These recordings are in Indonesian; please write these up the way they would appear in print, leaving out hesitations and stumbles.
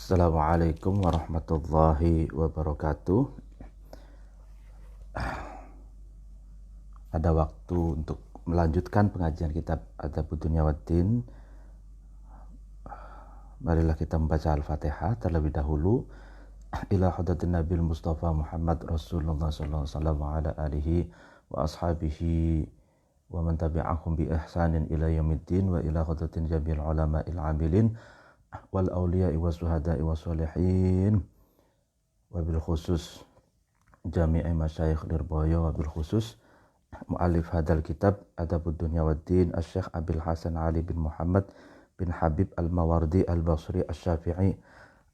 Assalamualaikum warahmatullahi wabarakatuh. Ada waktu untuk melanjutkan pengajian kitab Adabud Dunya Waddin. Marilah kita membaca Al-Fatihah terlebih dahulu. Ila hadratin Nabil Mustafa Muhammad Rasulullah sallallahu alaihi wasallam ala alihi wa ashabihi wa man tabi'ahum bi ihsanin ila yaumiddin wa ila hadratin jamil ulama'il amilin wal awliya'i was suhada'i was sholihin wa bil khusus jami'i masyayikh Lirboyo wa bil khusus mu'alif hadal kitab Adabud Dunya Waddin Asy-Syaikh Abil Hasan Ali bin Muhammad bin Habib Al-Mawardi Al-Basri Asy-Syafi'i.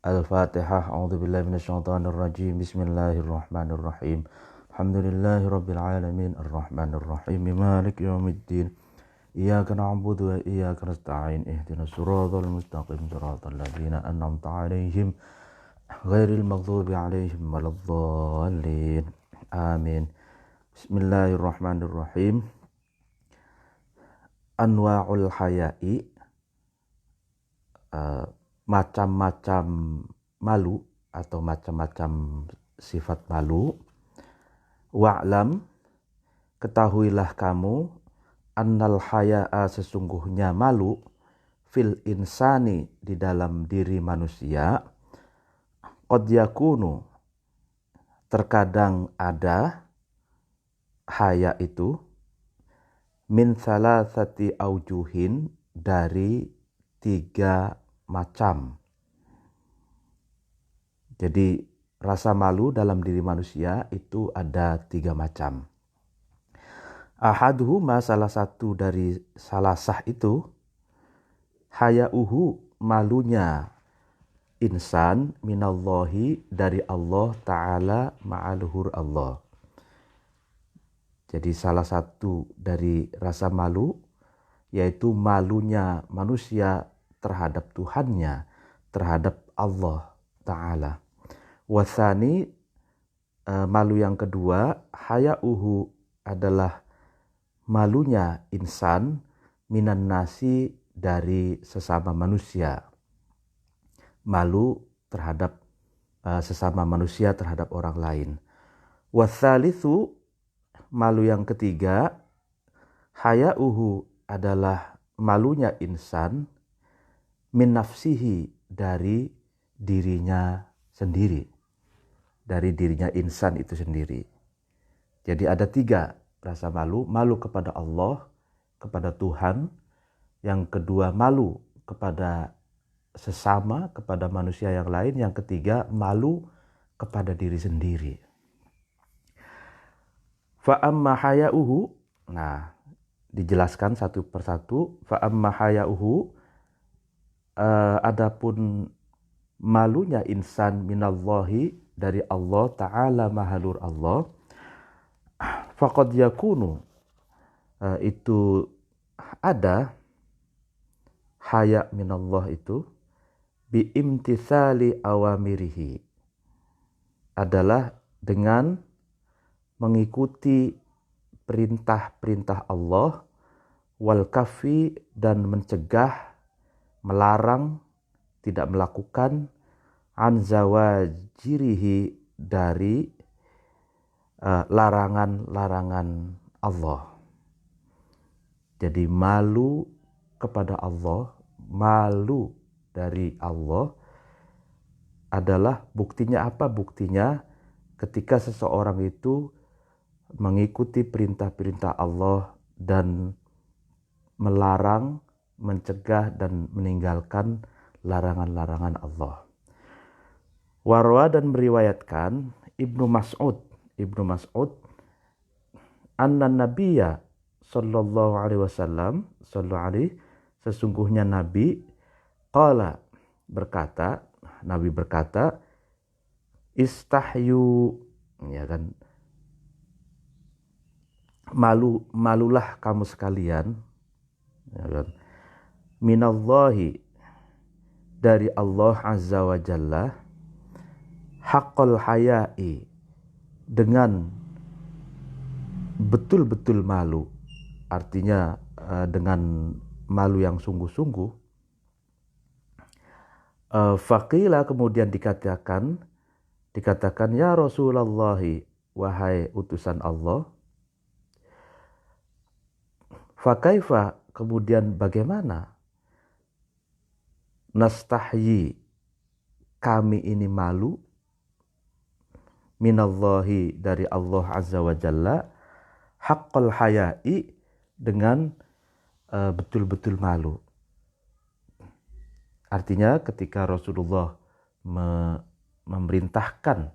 Al-Fatihah. A'udzubillahi minasyaitonir rajim. Bismillahirrahmanirrahim. Alhamdulillahi rabbil alamin arrahmanir rahim maliki yaumiddin. Iyyaka na'budu wa iyyaka nasta'in. Ihdinas siratal mustaqim siratal ladzina an'amta 'alaihim ghairil maghdubi 'alaihim waladdallin. Amin. Bismillahirrahmanirrahim. Anwa'ul haya'i, macam-macam malu atau macam-macam sifat malu. Wa'lam, ketahuilah kamu, annal haya'a, sesungguhnya malu, fil insani, di dalam diri manusia, qad yakunu, terkadang ada haya itu, min thalathati aujuhin, dari 3 macam. Jadi rasa malu dalam diri manusia itu ada 3 macam. Ahaduhuma, salah satu dari salasah itu, hayauhu, malunya insan, minallahi, dari Allah Ta'ala, ma'aluhur Allah. Jadi salah satu dari rasa malu yaitu malunya manusia terhadap Tuhannya, terhadap Allah Ta'ala. Wasani, malu yang kedua, hayauhu, adalah malunya insan, minan nasi, dari sesama manusia. Malu terhadap sesama manusia, terhadap orang lain. Wasalithu, malu yang ketiga, hayauhu, adalah malunya insan, min nafsihi, dari dirinya sendiri, dari dirinya insan itu sendiri. Jadi ada 3 rasa malu. Malu kepada Allah, kepada Tuhan. Yang kedua, malu kepada sesama, kepada manusia yang lain. Yang ketiga, malu kepada diri sendiri. Fa'amma hayauhu, nah dijelaskan satu persatu. Fa'amma hayauhu, adapun malunya insan, minallahi, dari Allah Ta'ala, mahalur Allah, faqad yakunu, itu ada haya minallah itu, biimtithali awamirihi, adalah dengan mengikuti perintah-perintah Allah, wal kafi, dan mencegah, melarang, tidak melakukan, an zawajirihi, dari larangan-larangan Allah. Jadi malu kepada Allah, malu dari Allah, adalah buktinya apa? Buktinya ketika seseorang itu mengikuti perintah-perintah Allah dan melarang, mencegah, dan meninggalkan larangan-larangan Allah. Warwa, dan meriwayatkan Ibnu Mas'ud, anna nabiyya sallallahu alaihi wasallam, sesungguhnya Nabi, qala, berkata, Nabi berkata, istahyu, ya kan, malulah kamu sekalian, ya kan, minallahi, dari Allah Azza wa Jalla, haqqal haya'i, dengan betul-betul malu, artinya dengan malu yang sungguh-sungguh. Faqila, kemudian dikatakan ya Rasulullah, wahai utusan Allah. Fakaifa, kemudian bagaimana? Nastahyi, kami ini malu, minallahi, dari Allah azza wa jalla, haqqal haya'i, dengan betul-betul malu. Artinya ketika Rasulullah memerintahkan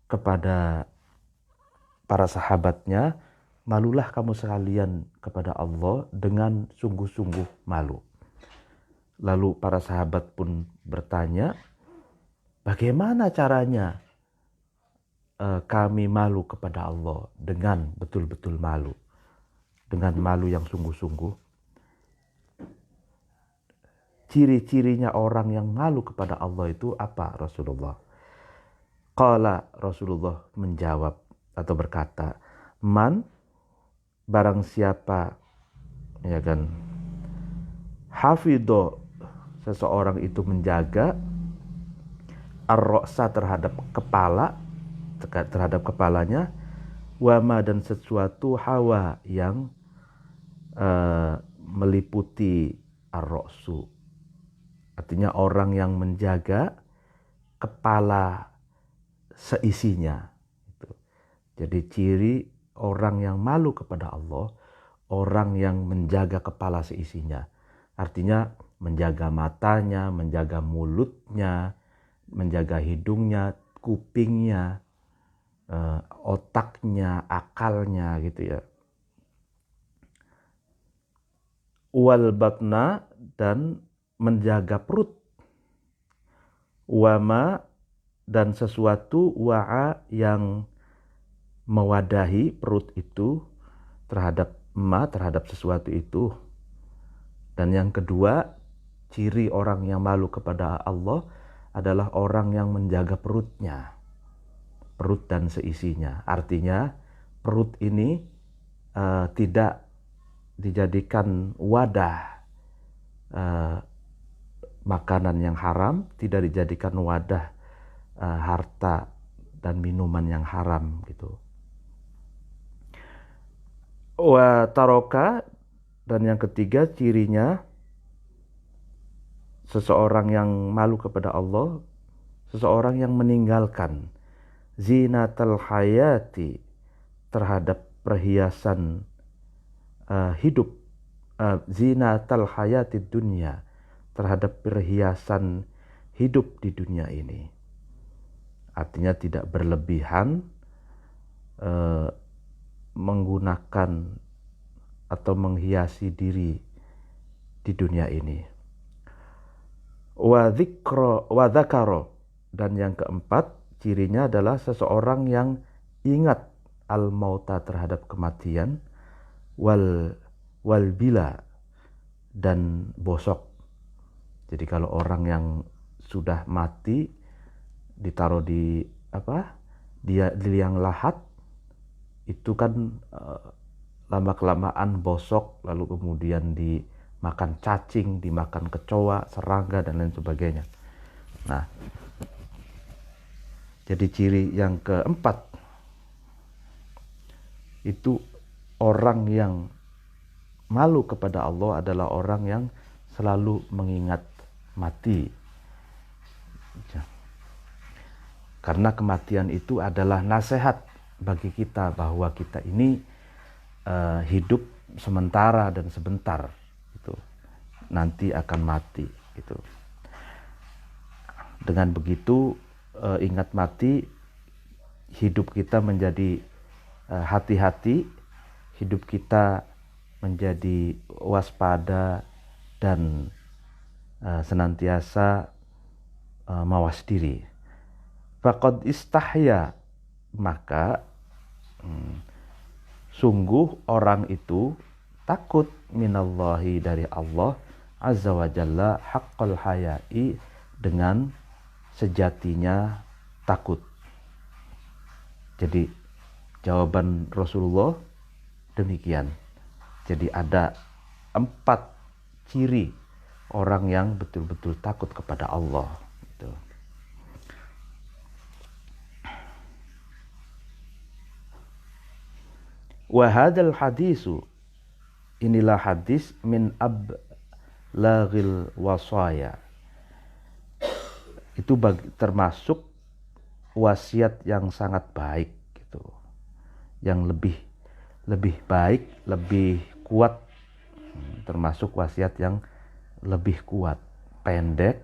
kepada para sahabatnya, malulah kamu sekalian kepada Allah dengan sungguh-sungguh malu. Lalu para sahabat pun bertanya, bagaimana caranya kami malu kepada Allah dengan betul-betul malu, dengan malu yang sungguh-sungguh? Ciri-cirinya orang yang malu kepada Allah itu apa, Rasulullah? Qala, Rasulullah menjawab atau berkata, man, barang siapa, ya kan, hafidho, seseorang itu menjaga ar-ra'sa, terhadap kepala, terhadap kepalanya, wama, dan sesuatu, hawa, yang meliputi ar-ra'su. Artinya orang yang menjaga kepala seisinya. Jadi ciri orang yang malu kepada Allah, orang yang menjaga kepala seisinya. Artinya menjaga matanya, menjaga mulutnya, menjaga hidungnya, kupingnya, otaknya, akalnya gitu ya. Wal batna, dan menjaga perut. Wama, dan sesuatu, wa'a, yang mewadahi perut itu terhadap sesuatu itu. Dan yang kedua, ciri orang yang malu kepada Allah adalah orang yang menjaga perutnya, perut dan seisinya. Artinya perut ini tidak dijadikan wadah makanan yang haram, tidak dijadikan wadah harta dan minuman yang haram gitu. Wa taroka, dan yang ketiga cirinya seseorang yang malu kepada Allah, seseorang yang meninggalkan zinatal hayati, terhadap perhiasan hidup, zinatal hayati dunia, terhadap perhiasan hidup di dunia ini. Artinya tidak berlebihan menggunakan atau menghiasi diri di dunia ini. Wa dzakara, dan yang keempat cirinya adalah seseorang yang ingat al-mauta, terhadap kematian, wal bila, dan bosok. Jadi kalau orang yang sudah mati ditaruh di liang lahat, itu kan lama-kelamaan bosok, lalu kemudian dimakan cacing, dimakan kecoa, serangga, dan lain sebagainya. Nah, jadi ciri yang keempat itu orang yang malu kepada Allah adalah orang yang selalu mengingat mati. Karena kematian itu adalah nasihat bagi kita bahwa kita ini hidup sementara dan sebentar, gitu. Nanti akan mati, gitu. Dengan begitu ingat mati, hidup kita menjadi hati-hati, hidup kita menjadi waspada dan senantiasa mawas diri. Faqad istahya, maka sungguh orang itu takut minallahi, dari Allah azza wa jalla, haqqal haya'i, dengan sejatinya takut. Jadi jawaban Rasulullah demikian. Jadi ada 4 ciri orang yang betul-betul takut kepada Allah. Gitu. Wa hadzal hadisu, inilah hadis min ablaghil wasaya. Itu termasuk wasiat yang sangat baik gitu. Yang lebih baik, lebih kuat, termasuk wasiat yang lebih kuat, pendek,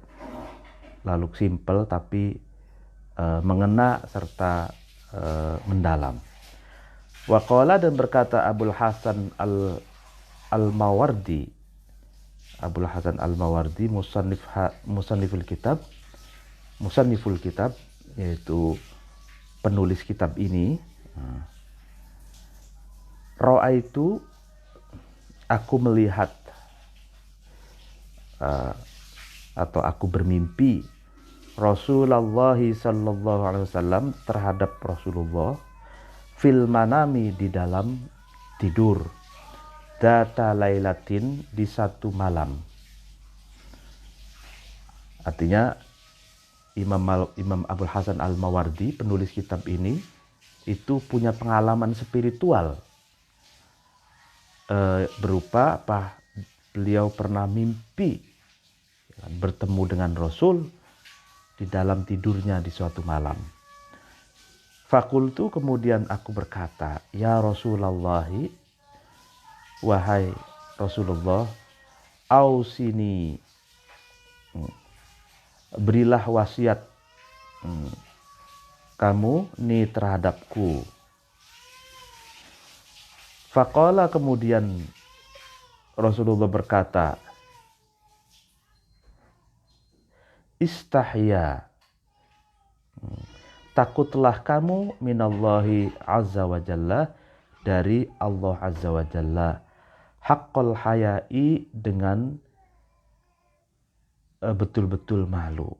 lalu simple tapi mengena serta mendalam. Waqala, dan berkata Abul Hasan al-Mawardi, Abul Hasan al-Mawardi musanniful kitab, yaitu penulis kitab ini. Ra'aitu, aku melihat atau aku bermimpi Rasulullah sallallahu alaihi wasallam, terhadap Rasulullah, fil manami, di dalam tidur, data lailatin, di satu malam. Artinya Imam Abul Hasan al-Mawardi, penulis kitab ini, itu punya pengalaman spiritual berupa apa? Beliau pernah mimpi bertemu dengan Rasul di dalam tidurnya di suatu malam. Fakultu, kemudian aku berkata, ya Rasulullah, wahai Rasulullah, ausini, berilah wasiat kamu ni terhadapku. Faqala, kemudian Rasulullah berkata, istahya, takutlah kamu minallahi azza wa jalla, dari Allah azza wa jalla, haqqal hayai, dengan betul-betul malu.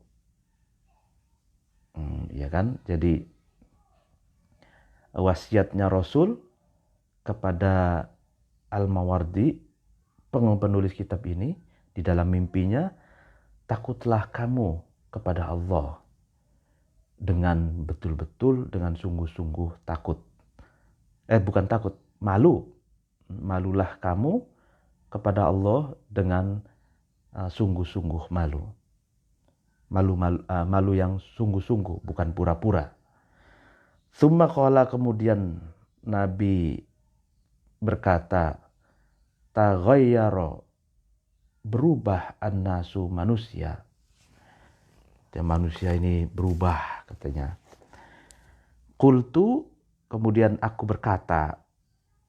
Ya kan? Jadi wasiatnya Rasul kepada Al-Mawardi, penulis kitab ini, di dalam mimpinya, takutlah kamu kepada Allah dengan betul-betul, dengan sungguh-sungguh takut. Bukan takut, malu. Malulah kamu kepada Allah dengan sungguh-sungguh malu. Malu yang sungguh-sungguh, bukan pura-pura. Tsumma qala, kemudian Nabi berkata, taghayyara, berubah, an-nasu, manusia. Dan manusia ini berubah, katanya. Qultu, kemudian aku berkata,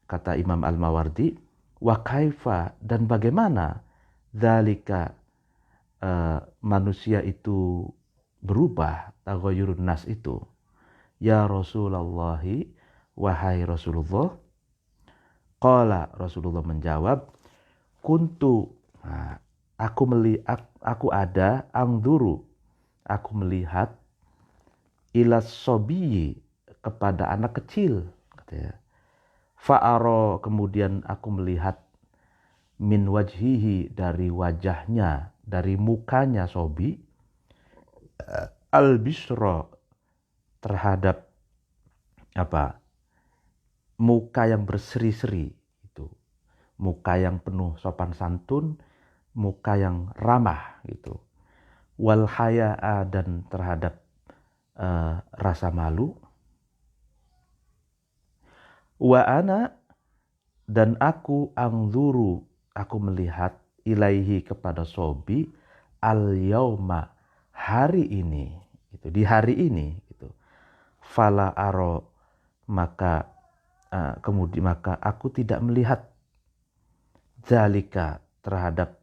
kata Imam Al-Mawardi, wa kaifa, dan bagaimana, dzalika, manusia itu berubah, taghayyurun nas itu, ya Rasulullah, wahai Rasulullah. Qala, Rasulullah menjawab, kuntu, aku ada, angduru, aku melihat, ilas sobiyi, kepada anak kecil, katanya. Fa'aro, kemudian aku melihat, min wajhihi, dari wajahnya, dari mukanya sobi, al-bisra, terhadap apa? Muka yang berseri-seri, itu muka yang penuh sopan santun, muka yang ramah, gitu. Wal haya'a, dan terhadap rasa malu. Wa ana, dan aku, angzuru, aku melihat, ilaihi, kepada sobi, al yauma, hari ini, gitu. Di hari ini, gitu. Fala aro, maka kemudian aku tidak melihat, zalika, terhadap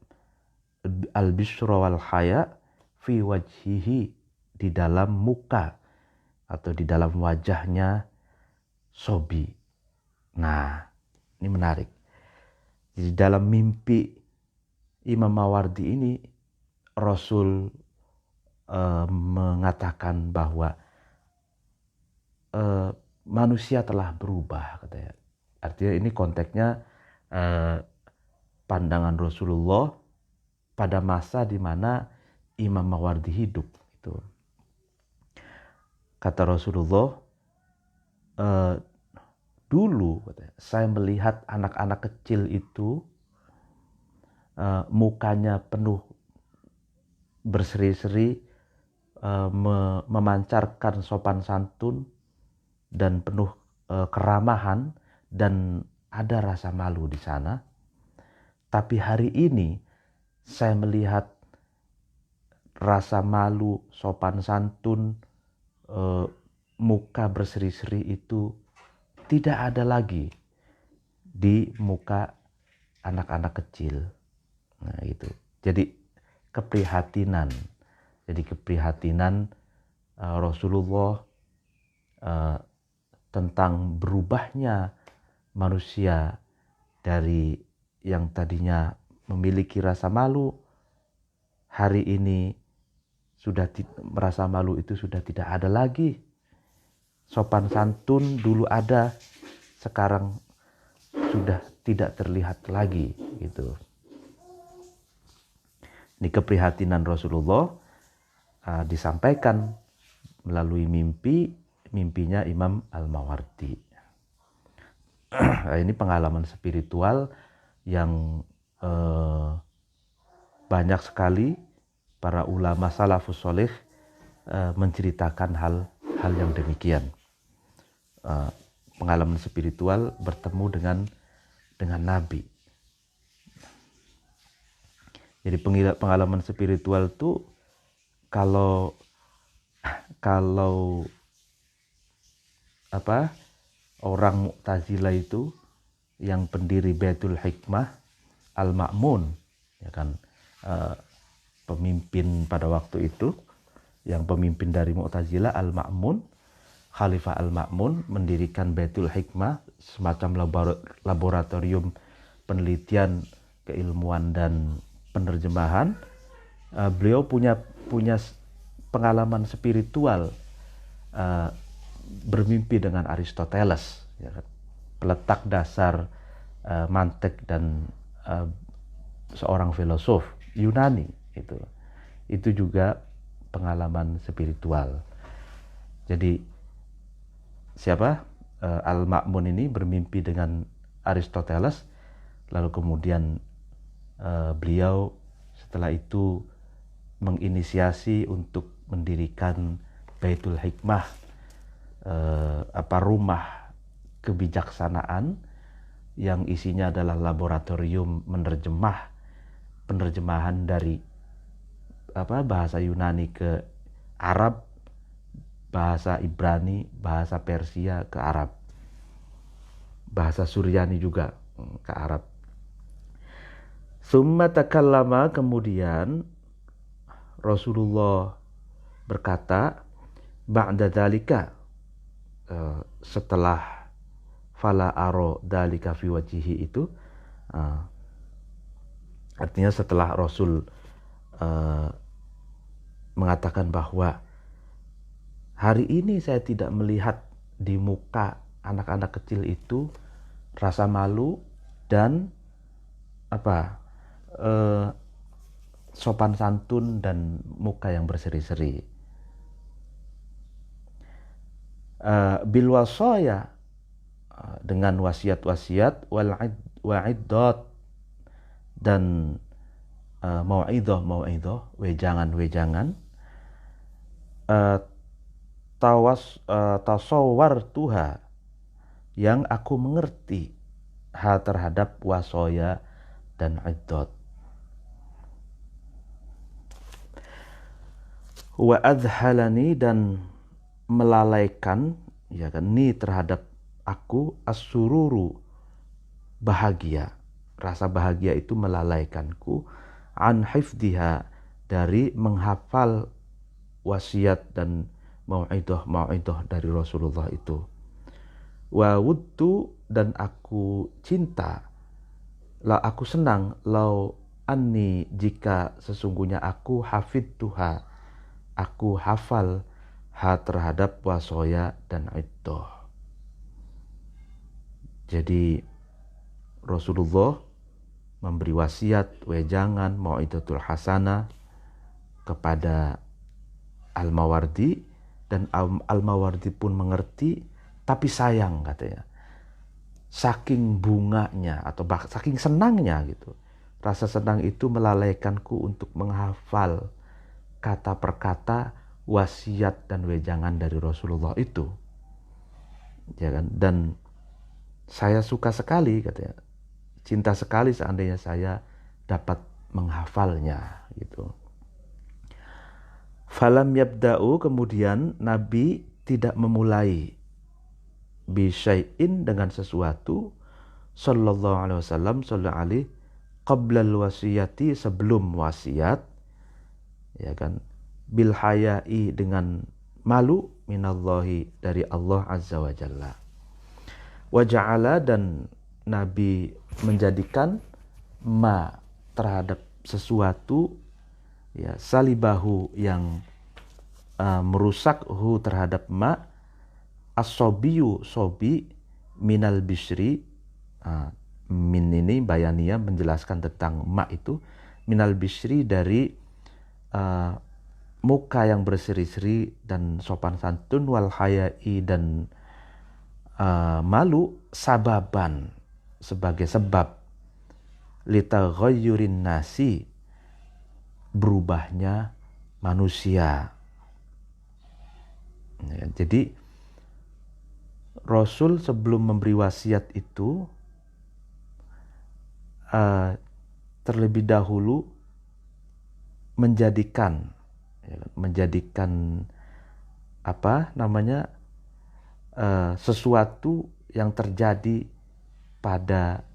al-bisra wal haya, fi wajhihi, di dalam muka atau di dalam wajahnya sobi. Nah, ini menarik. Di dalam mimpi Imam Mawardi ini, Rasul mengatakan bahwa manusia telah berubah, katanya. Artinya ini konteksnya pandangan Rasulullah pada masa di mana Imam Mawardi hidup. Itu. Kata Rasulullah, dulu saya melihat anak-anak kecil itu mukanya penuh berseri-seri, memancarkan sopan santun dan penuh keramahan, dan ada rasa malu di sana. Tapi hari ini saya melihat rasa malu, sopan santun, muka berseri-seri itu tidak ada lagi di muka anak-anak kecil. Nah itu. Jadi keprihatinan. Rasulullah tentang berubahnya manusia dari yang tadinya memiliki rasa malu, hari ini sudah merasa malu itu sudah tidak ada lagi. Sopan santun dulu ada, sekarang sudah tidak terlihat lagi gitu. Ini keprihatinan Rasulullah disampaikan melalui mimpinya Imam Al-Mawardi. Ini pengalaman spiritual yang banyak sekali para ulama salafus soleh menceritakan hal yang demikian. Pengalaman spiritual bertemu dengan Nabi. Jadi pengalaman spiritual itu kalau orang Mu'tazilah itu yang pendiri Baitul Hikmah Al-Ma'mun, ya kan, pemimpin pada waktu itu, yang pemimpin dari Mu'tazilah Al-Ma'mun, Khalifah Al-Ma'mun mendirikan Baitul Hikmah, semacam laboratorium penelitian keilmuan dan penerjemahan. Beliau punya pengalaman spiritual, bermimpi dengan Aristoteles, ya kan? Peletak dasar mantik dan seorang filosof Yunani. Itu juga pengalaman spiritual. Jadi Al-Ma'mun ini bermimpi dengan Aristoteles, lalu kemudian beliau setelah itu menginisiasi untuk mendirikan Baitul Hikmah, rumah kebijaksanaan yang isinya adalah laboratorium penerjemahan dari bahasa Yunani ke Arab, bahasa Ibrani, bahasa Persia ke Arab, bahasa Suryani juga ke Arab. Summa takallama, kemudian Rasulullah berkata, ba'da dzalika, setelah fala aro dzalika fi wajhihi itu, artinya setelah Rasul mengatakan bahwa hari ini saya tidak melihat di muka anak-anak kecil itu rasa malu dan sopan santun dan muka yang berseri-seri. Bil wasaya, dengan wasiat-wasiat, wa'iddat, dan mau'idah, wejangan, tasawwar tuha, yang aku mengerti terhadap wasoya dan iddat. Wa adhalani, dan melalaikan, ya kan, ni terhadap aku, as-sururu, bahagia, rasa bahagia itu melalaikanku, an hifdhiha, dari menghafal wasiat dan mau'idah dari Rasulullah itu. Wa wudtu, dan aku cinta, aku senang, lau anni, jika sesungguhnya aku hafidtuha, aku hafal terhadap wasoya dan iddah. Jadi Rasulullah memberi wasiat, wejangan, mau'idatul hasanah kepada Al-Mawardi, dan Al-Mawardi pun mengerti, tapi sayang katanya. Saking bunganya atau saking senangnya gitu. Rasa senang itu melalaikanku untuk menghafal kata per kata wasiat dan wejangan dari Rasulullah itu. Ya kan? Dan saya suka sekali katanya. Cinta sekali seandainya saya dapat menghafalnya gitu. Falam yabda'u, kemudian Nabi tidak memulai bisyai'in dengan sesuatu, sallallahu alaihi wasallam, sallallahu alaihi qablal wasiyati, sebelum wasiat, ya kan, bil haya'i, dengan malu, minallahi, dari Allah azza wa jalla. Wa ja'ala, dan Nabi menjadikan ma, terhadap sesuatu, ya, salibahu, yang merusak hu, terhadap ma, as-sobiyu, sobi, minal bishri, min ini bayaniyah menjelaskan tentang ma itu, minal bishri, dari muka yang berseri-seri dan sopan santun, wal hayai, dan malu, sababan, sebagai sebab, litaghayyurin nasi, berubahnya manusia. Ya, jadi Rasul sebelum memberi wasiat itu terlebih dahulu menjadikan sesuatu yang terjadi pada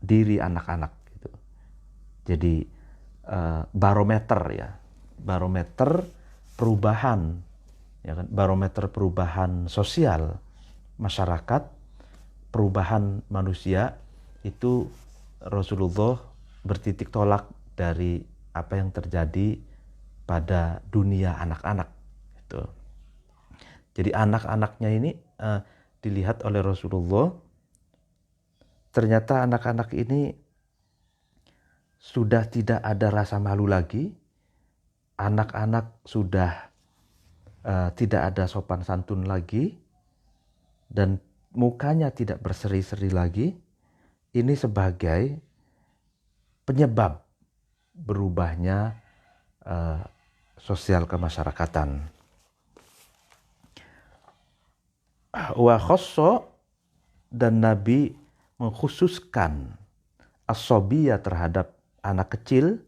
diri anak-anak gitu. Jadi barometer perubahan, ya kan, barometer perubahan sosial masyarakat, perubahan manusia itu Rasulullah bertitik tolak dari apa yang terjadi pada dunia anak-anak gitu. Jadi anak-anaknya ini dilihat oleh Rasulullah, ternyata anak-anak ini sudah tidak ada rasa malu lagi. Anak-anak sudah tidak ada sopan santun lagi, dan mukanya tidak berseri-seri lagi. Ini sebagai penyebab berubahnya sosial kemasyarakatan. Wa khosso, dan Nabi mengkhususkan as-sobiyya, terhadap anak kecil,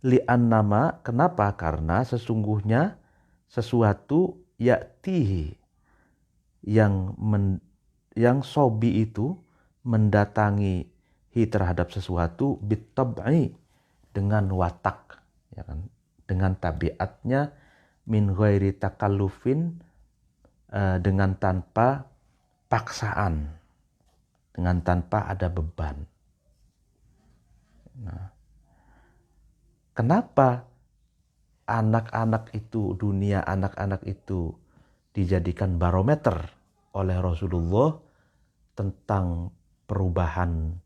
li'annama, kenapa? Karena sesungguhnya sesuatu ya'tihi, yang sobi itu mendatangi hi, terhadap sesuatu, bitab'i, dengan watak, ya kan, dengan tabiatnya, min ghairi takallufin, dengan tanpa paksaan, dengan tanpa ada beban. Nah, kenapa anak-anak itu, dunia anak-anak itu dijadikan barometer oleh Rasulullah tentang perubahan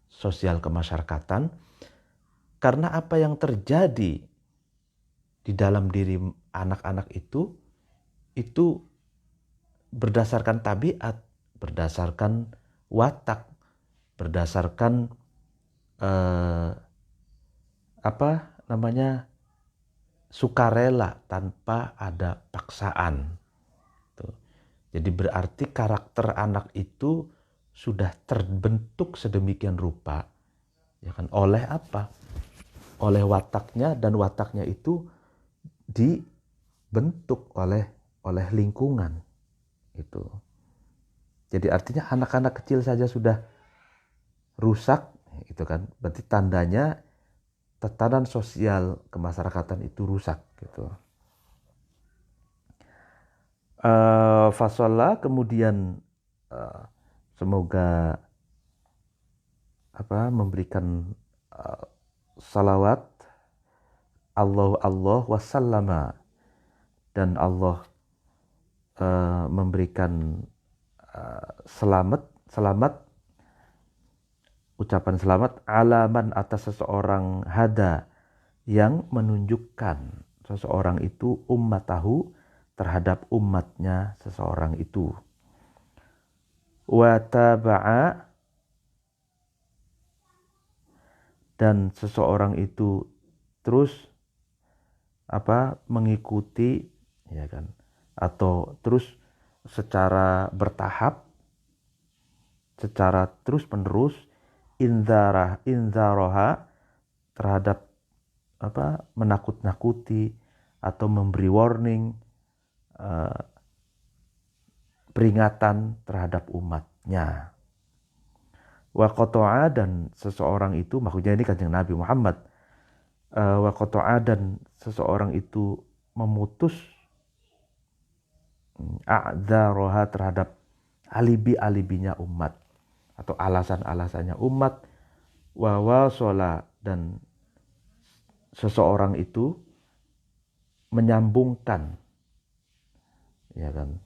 sosial kemasyarakatan? Karena apa yang terjadi di dalam diri anak-anak itu berdasarkan tabiat, berdasarkan watak, berdasarkan sukarela tanpa ada paksaan. Tuh. Jadi berarti karakter anak itu sudah terbentuk sedemikian rupa, ya kan, oleh apa? Oleh wataknya, dan wataknya itu dibentuk oleh lingkungan itu. Jadi artinya anak-anak kecil saja sudah rusak, itu kan, berarti tandanya tatanan sosial kemasyarakatan itu rusak gitu. Fasolah, kemudian semoga memberikan salawat Allah wasallama, dan Allah memberikan selamat ucapan selamat alaman atas seseorang hada yang menunjukkan seseorang itu ummatahu terhadap umatnya seseorang itu. Wa taba'a, dan seseorang itu terus mengikuti, ya kan, atau terus secara bertahap, secara terus menerus inzaraha terhadap menakut-nakuti atau memberi warning, peringatan terhadap umatnya. Wa qata'a, dan seseorang itu, maksudnya ini Kanjeng Nabi Muhammad, wa qata'a, dan seseorang itu memutus a'dzaraha terhadap alibi-alibinya umat atau alasan-alasannya umat. Wa wasala, dan seseorang itu menyambungkan, ya kan,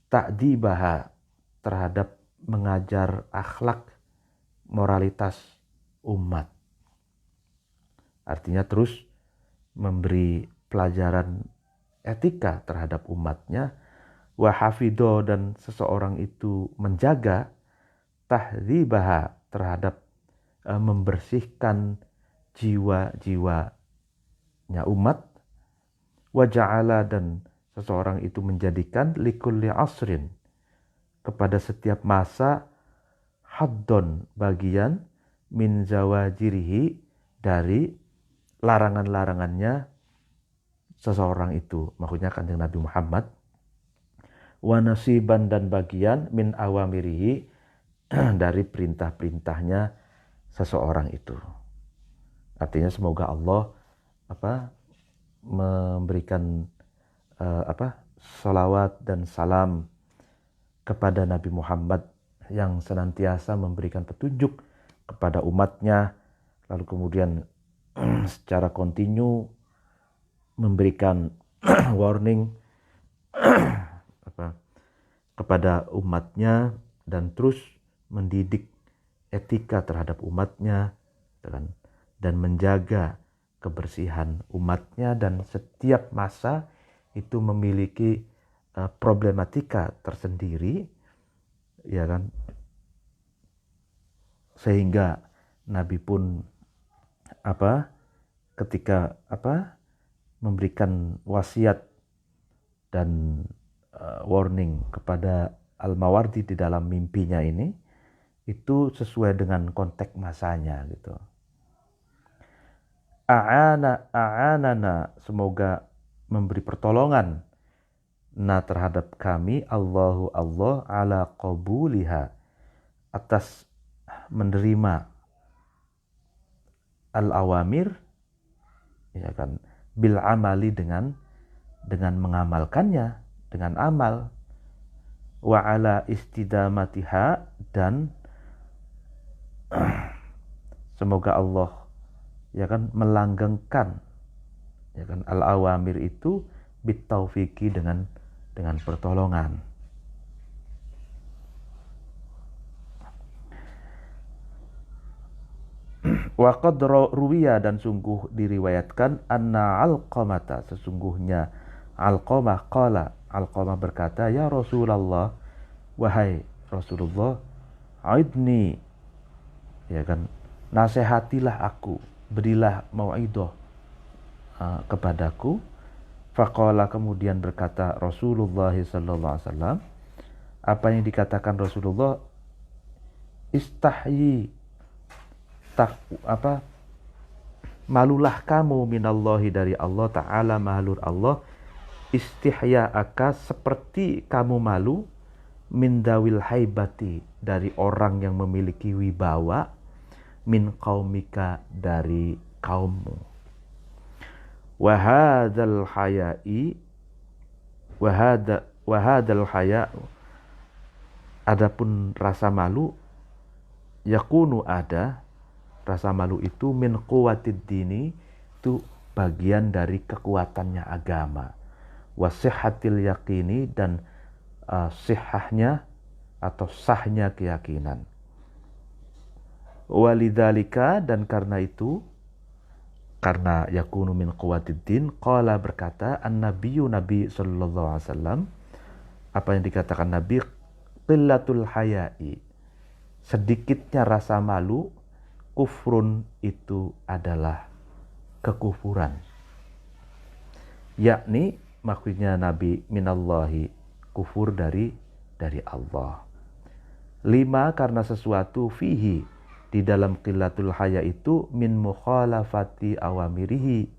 ta'dibaha terhadap mengajar akhlak moralitas umat. Artinya terus memberi pelajaran etika terhadap umatnya. Wa hafidho, dan seseorang itu menjaga tahdzibaha terhadap membersihkan jiwa-jiwanya umat. Wa ja'ala, dan seseorang itu menjadikan likulli asrin, kepada setiap masa, haddon, bagian, min zawajirihi, dari larangan-larangannya seseorang itu, maksudnya Kanjeng Nabi Muhammad. Wa nasiban, dan bagian, min awamirihi, dari perintah-perintahnya seseorang itu. Artinya semoga Allah memberikan salawat dan salam kepada Nabi Muhammad yang senantiasa memberikan petunjuk kepada umatnya, lalu kemudian secara kontinu memberikan warning kepada umatnya dan terus mendidik etika terhadap umatnya, dan menjaga kebersihan umatnya, dan setiap masa itu memiliki problematika tersendiri, ya kan, sehingga Nabi pun ketika memberikan wasiat dan warning kepada Al-Mawardi di dalam mimpinya ini, itu sesuai dengan konteks masanya gitu. A'anana, semoga memberi pertolongan terhadap kami, Allahu Allah, ala qabuliha, atas menerima al-awamir, ya kan, bil amali, dengan mengamalkannya, dengan amal. Wa ala istidamatiha, dan semoga Allah, ya kan, melanggengkan, ya kan, al-awamir itu bitaufiqi, dengan pertolongan. Wa qad ruwiya, dan sungguh diriwayatkan, anna Alqamata, sesungguhnya Alqamah qala, Alqamah berkata, ya Rasulullah, wahai Rasulullah, aidni, ya kan, nasihatilah aku, berilah mau'idah kepadaku. Faqala, kemudian berkata Rasulullah sallallahu alaihi wasallam, apa yang dikatakan Rasulullah, istahyi, malulah kamu, minallahi, dari Allah Ta'ala, mahlur Allah, istihya'aka, seperti kamu malu, min dawil haibati, dari orang yang memiliki wibawa, min qaumika, dari kaummu. Wahadal haya'i, wahadal haya'u, adapun rasa malu, yakunu, ada rasa malu itu, min quwatid dini, itu bagian dari kekuatannya agama, wasihhatil yaqini, dan sihahnya atau sahnya keyakinan. Walidzalika, dan karena itu, karena yakunu min quwwatiddin, qala berkata an-nabiyyu, Nabi sallallahu alaihi wasallam, apa yang dikatakan Nabi, qillatul haya'i, sedikitnya rasa malu, kufrun, itu adalah kekufuran. Yakni maksudnya Nabi, minallahi, kufur dari Allah. 5, karena sesuatu fihi, di dalam qillatul haya itu, min mukhalafati awamirihi,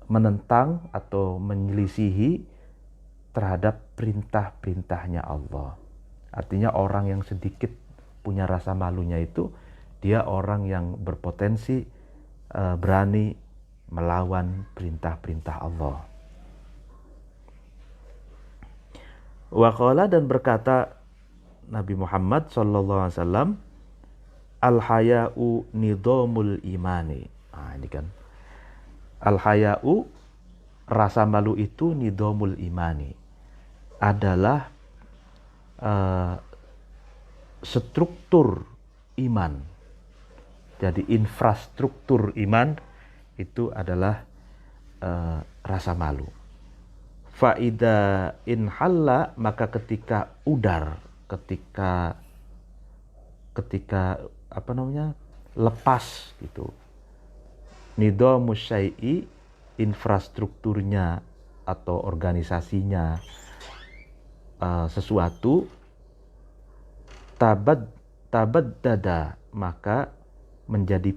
menentang atau menyelisihi terhadap perintah-perintahnya Allah. Artinya orang yang sedikit punya rasa malunya itu, dia orang yang berpotensi berani melawan perintah-perintah Allah. Wa qala, dan berkata Nabi Muhammad sallallahu alaihi wasallam, al-haya'u nidhamul imani. Nah, ini kan. Al-haya'u, rasa malu itu, nidhamul imani, adalah struktur iman. Jadi infrastruktur iman itu adalah rasa malu. Faida inhalla, maka ketika udar, ketika lepas gitu, nidhamus syai'i, infrastrukturnya atau organisasinya sesuatu, tabaddada, maka menjadi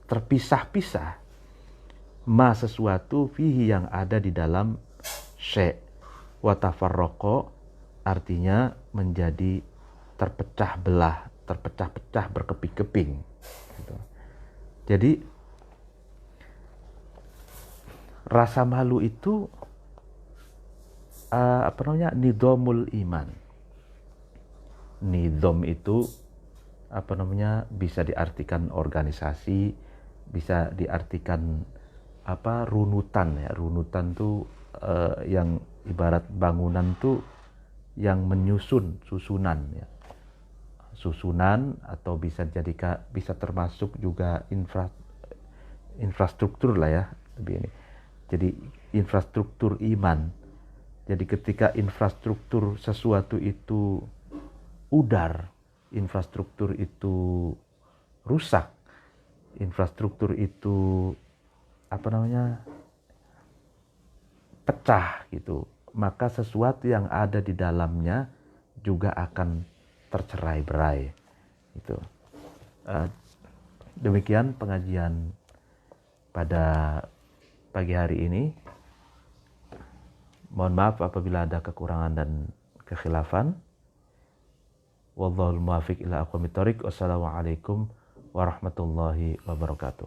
terpisah-pisah, ma, sesuatu, fihi, yang ada di dalam syai', wa tafarraqa, artinya menjadi terpecah belah, terpecah-pecah, berkeping-keping gitu. Jadi rasa malu itu nidhamul iman. Nidham itu bisa diartikan organisasi, bisa diartikan runutan ya. Runutan tuh yang ibarat bangunan tuh yang menyusun, susunan ya. Susunan, atau bisa termasuk juga infrastruktur lah ya, lebih ini. Jadi infrastruktur iman. Jadi ketika infrastruktur sesuatu itu udar, infrastruktur itu rusak, infrastruktur itu pecah gitu, maka sesuatu yang ada di dalamnya juga akan tercerai-berai gitu. Demikian pengajian pada pagi hari ini. Mohon maaf apabila ada kekurangan dan kekhilafan. Wallahul muwaffiq ila aqwamit thoriq. Wassalamualaikum warahmatullahi wabarakatuh.